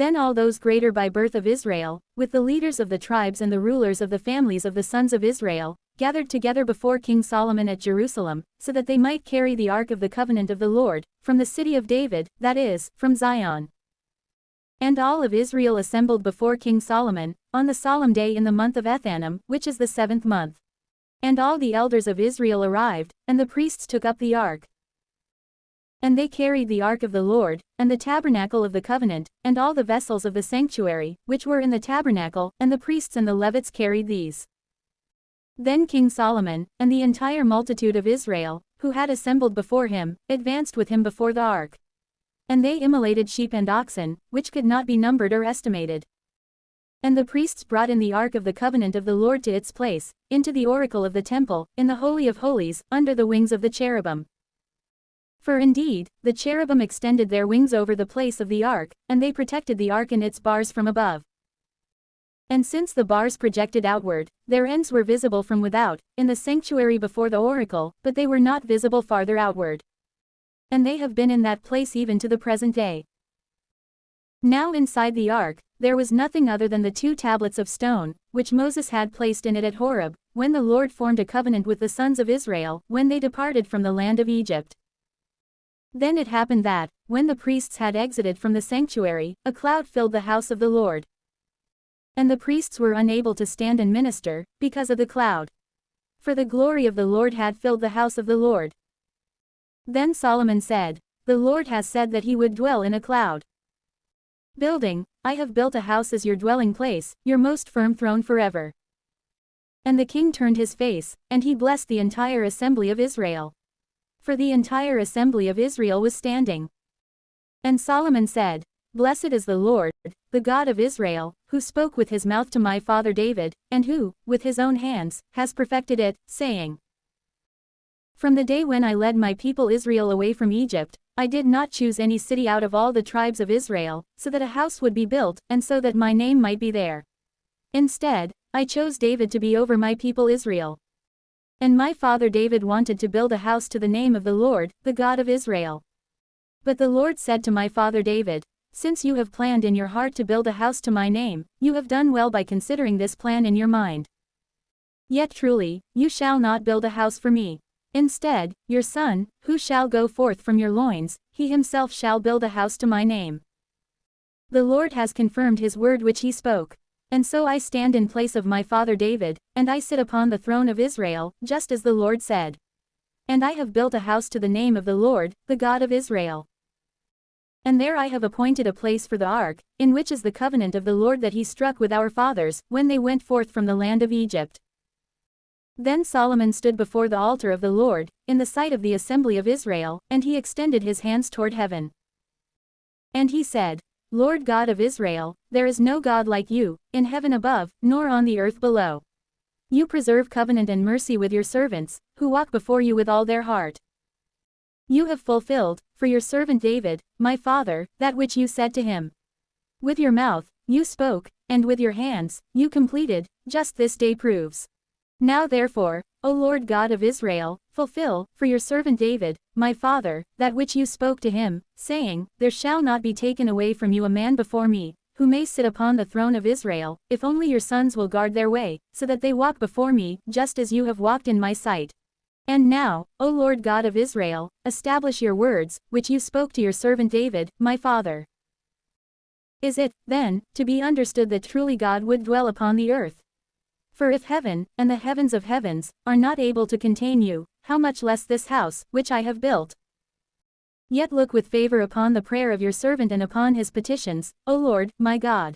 Then all those greater by birth of Israel, with the leaders of the tribes and the rulers of the families of the sons of Israel, gathered together before King Solomon at Jerusalem, so that they might carry the ark of the covenant of the Lord, from the city of David, that is, from Zion. And all of Israel assembled before King Solomon, on the solemn day in the month of Ethanim, which is the 7th month. And all the elders of Israel arrived, and the priests took up the ark. And they carried the ark of the Lord, and the tabernacle of the covenant, and all the vessels of the sanctuary, which were in the tabernacle, and the priests and the Levites carried these. Then King Solomon, and the entire multitude of Israel, who had assembled before him, advanced with him before the ark. And they immolated sheep and oxen, which could not be numbered or estimated. And the priests brought in the ark of the covenant of the Lord to its place, into the oracle of the temple, in the Holy of Holies, under the wings of the cherubim. For indeed, the cherubim extended their wings over the place of the ark, and they protected the ark and its bars from above. And since the bars projected outward, their ends were visible from without, in the sanctuary before the oracle, but they were not visible farther outward. And they have been in that place even to the present day. Now inside the ark, there was nothing other than the 2 tablets of stone, which Moses had placed in it at Horeb, when the Lord formed a covenant with the sons of Israel, when they departed from the land of Egypt. Then it happened that, when the priests had exited from the sanctuary, a cloud filled the house of the Lord. And the priests were unable to stand and minister, because of the cloud. For the glory of the Lord had filled the house of the Lord. Then Solomon said, "The Lord has said that he would dwell in a cloud." Building, I have built a house as your dwelling place, your most firm throne forever. And the king turned his face, and he blessed the entire assembly of Israel. For the entire assembly of Israel was standing. And Solomon said, "Blessed is the Lord, the God of Israel, who spoke with his mouth to my father David, and who, with his own hands, has perfected it, saying, From the day when I led my people Israel away from Egypt, I did not choose any city out of all the tribes of Israel, so that a house would be built, and so that my name might be there. Instead, I chose David to be over my people Israel. And my father David wanted to build a house to the name of the Lord, the God of Israel. But the Lord said to my father David, Since you have planned in your heart to build a house to my name, you have done well by considering this plan in your mind. Yet truly, you shall not build a house for me. Instead, your son, who shall go forth from your loins, he himself shall build a house to my name. The Lord has confirmed his word which he spoke. And so I stand in place of my father David, and I sit upon the throne of Israel, just as the Lord said. And I have built a house to the name of the Lord, the God of Israel. And there I have appointed a place for the ark, in which is the covenant of the Lord that he struck with our fathers, when they went forth from the land of Egypt. Then Solomon stood before the altar of the Lord, in the sight of the assembly of Israel, and he extended his hands toward heaven. And he said, Lord God of Israel, there is no God like you, in heaven above, nor on the earth below. You preserve covenant and mercy with your servants, who walk before you with all their heart. You have fulfilled, for your servant David, my father, that which you said to him. With your mouth, you spoke, and with your hands, you completed, just this day proves. Now therefore, O Lord God of Israel, fulfill, for your servant David, my father, that which you spoke to him, saying, There shall not be taken away from you a man before me, who may sit upon the throne of Israel, if only your sons will guard their way, so that they walk before me, just as you have walked in my sight. And now, O Lord God of Israel, establish your words, which you spoke to your servant David, my father. Is it, then, to be understood that truly God would dwell upon the earth? For if heaven, and the heavens of heavens, are not able to contain you, how much less this house, which I have built? Yet look with favor upon the prayer of your servant and upon his petitions, O Lord, my God.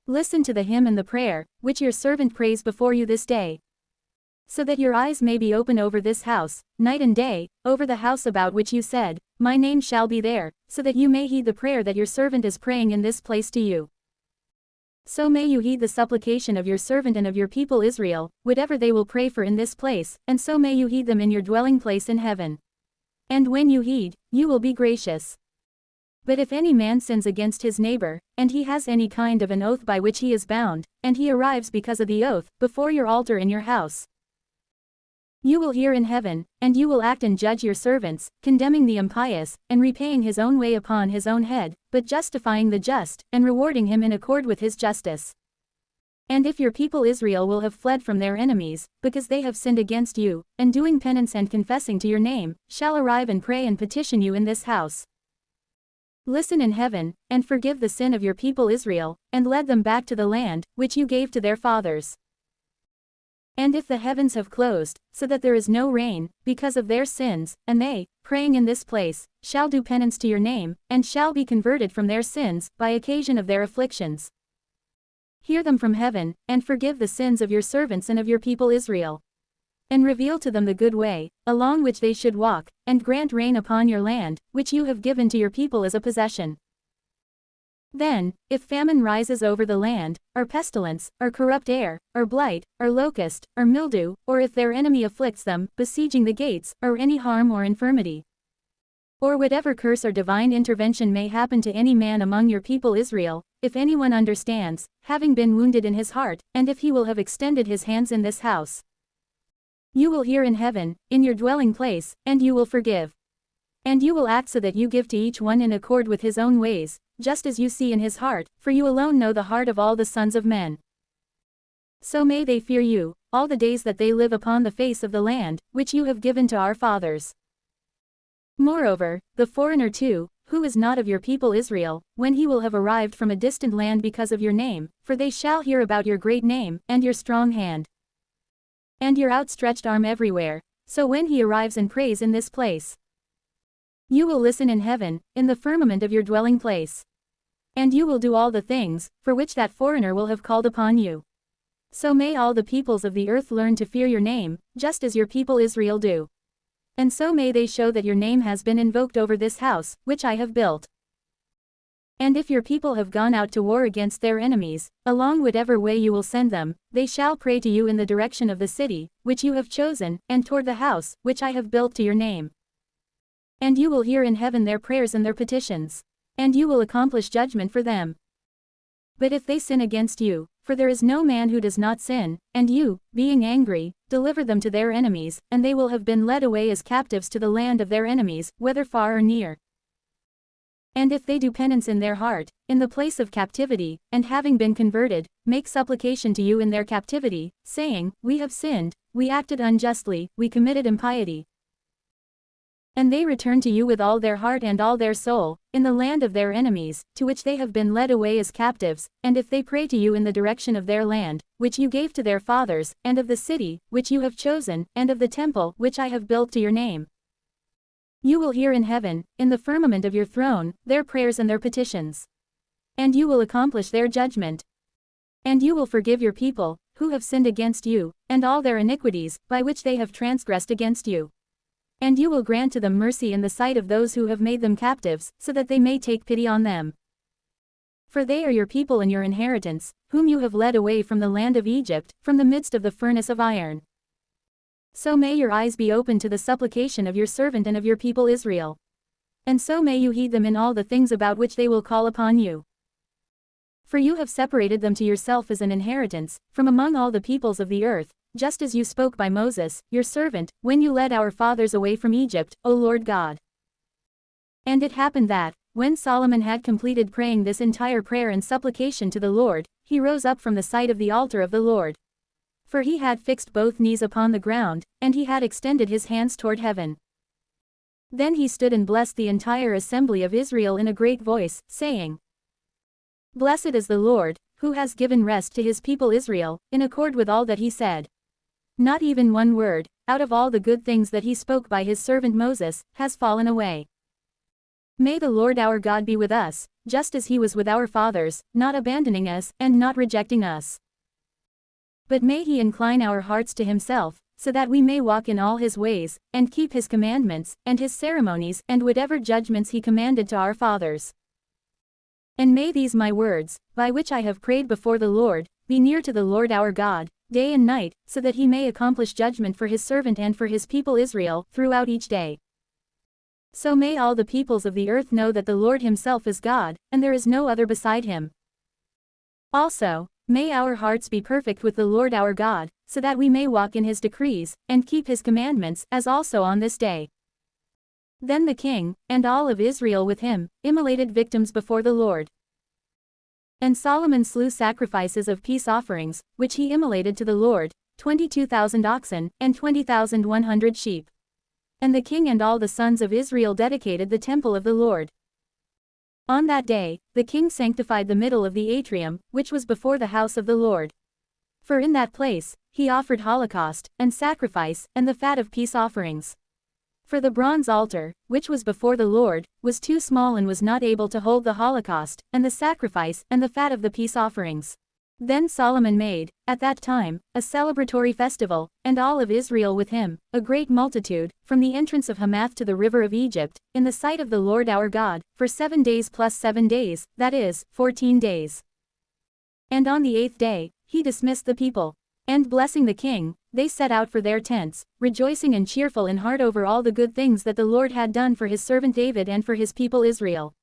Listen to the hymn and the prayer, which your servant prays before you this day. So that your eyes may be open over this house, night and day, over the house about which you said, My name shall be there, so that you may heed the prayer that your servant is praying in this place to you. So may you heed the supplication of your servant and of your people Israel, whatever they will pray for in this place, and so may you heed them in your dwelling place in heaven. And when you heed, you will be gracious. But if any man sins against his neighbor, and he has any kind of an oath by which he is bound, and he arrives because of the oath, before your altar in your house, You will hear in heaven, and you will act and judge your servants, condemning the impious, and repaying his own way upon his own head, but justifying the just, and rewarding him in accord with his justice. And if your people Israel will have fled from their enemies, because they have sinned against you, and doing penance and confessing to your name, shall arrive and pray and petition you in this house. Listen in heaven, and forgive the sin of your people Israel, and lead them back to the land, which you gave to their fathers. And if the heavens have closed, so that there is no rain, because of their sins, and they, praying in this place, shall do penance to your name, and shall be converted from their sins, by occasion of their afflictions. Hear them from heaven, and forgive the sins of your servants and of your people Israel. And reveal to them the good way, along which they should walk, and grant rain upon your land, which you have given to your people as a possession. Then, if famine rises over the land, or pestilence, or corrupt air, or blight, or locust, or mildew, or if their enemy afflicts them, besieging the gates, or any harm or infirmity, or whatever curse or divine intervention may happen to any man among your people Israel, if anyone understands, having been wounded in his heart, and if he will have extended his hands in this house, you will hear in heaven, in your dwelling place, and you will forgive. And you will act so that you give to each one in accord with his own ways, just as you see in his heart, for you alone know the heart of all the sons of men. So may they fear you, all the days that they live upon the face of the land, which you have given to our fathers. Moreover, the foreigner too, who is not of your people Israel, when he will have arrived from a distant land because of your name, for they shall hear about your great name, and your strong hand, and your outstretched arm everywhere, so when he arrives and prays in this place, you will listen in heaven, in the firmament of your dwelling place. And you will do all the things, for which that foreigner will have called upon you. So may all the peoples of the earth learn to fear your name, just as your people Israel do. And so may they show that your name has been invoked over this house, which I have built. And if your people have gone out to war against their enemies, along whatever way you will send them, they shall pray to you in the direction of the city, which you have chosen, and toward the house, which I have built to your name. And you will hear in heaven their prayers and their petitions. And you will accomplish judgment for them. But if they sin against you, for there is no man who does not sin, and you, being angry, deliver them to their enemies, and they will have been led away as captives to the land of their enemies, whether far or near. And if they do penance in their heart, in the place of captivity, and having been converted, make supplication to you in their captivity, saying, We have sinned, we acted unjustly, we committed impiety. And they return to you with all their heart and all their soul, in the land of their enemies, to which they have been led away as captives, and if they pray to you in the direction of their land, which you gave to their fathers, and of the city, which you have chosen, and of the temple, which I have built to your name, you will hear in heaven, in the firmament of your throne, their prayers and their petitions. And you will accomplish their judgment. And you will forgive your people, who have sinned against you, and all their iniquities, by which they have transgressed against you. And you will grant to them mercy in the sight of those who have made them captives, so that they may take pity on them. For they are your people and your inheritance, whom you have led away from the land of Egypt, from the midst of the furnace of iron. So may your eyes be open to the supplication of your servant and of your people Israel. And so may you heed them in all the things about which they will call upon you. For you have separated them to yourself as an inheritance, from among all the peoples of the earth, just as you spoke by Moses, your servant, when you led our fathers away from Egypt, O Lord God. And it happened that, when Solomon had completed praying this entire prayer and supplication to the Lord, he rose up from the sight of the altar of the Lord. For he had fixed both knees upon the ground, and he had extended his hands toward heaven. Then he stood and blessed the entire assembly of Israel in a great voice, saying, Blessed is the Lord, who has given rest to his people Israel, in accord with all that he said. Not even one word, out of all the good things that he spoke by his servant Moses, has fallen away. May the Lord our God be with us, just as he was with our fathers, not abandoning us, and not rejecting us. But may he incline our hearts to himself, so that we may walk in all his ways, and keep his commandments, and his ceremonies, and whatever judgments he commanded to our fathers. And may these my words, by which I have prayed before the Lord, be near to the Lord our God, day and night, so that he may accomplish judgment for his servant and for his people Israel, throughout each day. So may all the peoples of the earth know that the Lord himself is God, and there is no other beside him. Also, may our hearts be perfect with the Lord our God, so that we may walk in his decrees, and keep his commandments, as also on this day. Then the king, and all of Israel with him, immolated victims before the Lord. And Solomon slew sacrifices of peace offerings, which he immolated to the Lord, 22,000 oxen, and 20,100 sheep. And the king and all the sons of Israel dedicated the temple of the Lord. On that day, the king sanctified the middle of the atrium, which was before the house of the Lord. For in that place, he offered holocaust, and sacrifice, and the fat of peace offerings. For the bronze altar, which was before the Lord, was too small and was not able to hold the holocaust, and the sacrifice, and the fat of the peace offerings. Then Solomon made, at that time, a celebratory festival, and all of Israel with him, a great multitude, from the entrance of Hamath to the river of Egypt, in the sight of the Lord our God, for 7 days plus 7 days, that is, 14 days. And on the 8th day, he dismissed the people. And blessing the king, they set out for their tents, rejoicing and cheerful in heart over all the good things that the Lord had done for his servant David and for his people Israel.